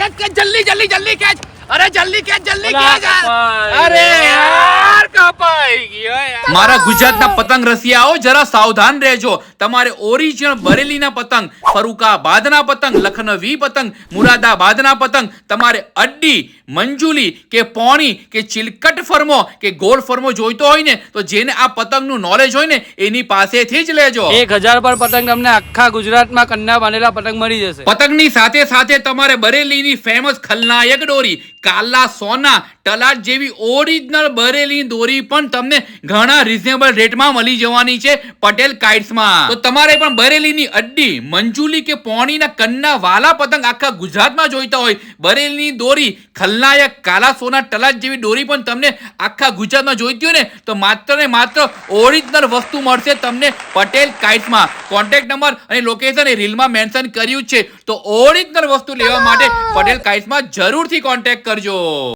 ખેંચ ખેંચ જલ્દી જલ્દી જલ્દી ખેંચ. અરે જલ્દી ખેંચ અરે યાર કપાઈ ગયો યાર. મારા ગુજરાતના પતંગ રસિયાઓ જરા સાવધાન રહેજો. તમારે ઓરિજિનલ બરેલીના પતંગ, ફરુખાબાદના પતંગ, લખનવી પતંગ, મુરાદાબાદના પતંગ, તમારે અડ્ડી, મંજુલી કે પોણી કે ચિલકટ ફરમો કે ગોળ ફરમો જોઈતો હોય ને તો જેને આ પતંગનું નોલેજ હોય ને એની પાસેથી જ લેજો. 1000 પર પતંગ તમને આખા ગુજરાતમાં કન્ના બાંધેલા પતંગ મળી જશે. પતંગની સાથે સાથે તમારે બરેલીની ફેમસ ખલનાયક દોરી, કાલા સોના, તલાટ જેવી ઓરિજિનલ બરેલી દોરી પણ તમને ઘણા રીઝનેબલ રેટમાં મળી જવાની છે પટેલ કાઇટ્સમાં. તો તમારે પણ બરેલીની અડ્ડી, મંજુલી કે પોણીના કન્ના વાલા પતંગ આખા ગુજરાતમાં જોઈતા હોય, બરેલીની દોરી, ખલનાયક, કાલા સોના, તલાટ જેવી દોરી પણ તમને આખા ગુજરાતમાં જોઈતી હોય ને તો માત્ર ને માત્ર ઓરિજિનલ વસ્તુ મળશે તમને પટેલ કાઇટ્સમાં. કોન્ટેક્ટ નંબર અને લોકેશન એ રીલમાં મેન્શન કર્યું છે. તો ઓરિજિનલ વસ્તુ લેવા માટે પટેલ કાઇટ્સમાં જરૂરથી કોન્ટેક્ટ કરજો.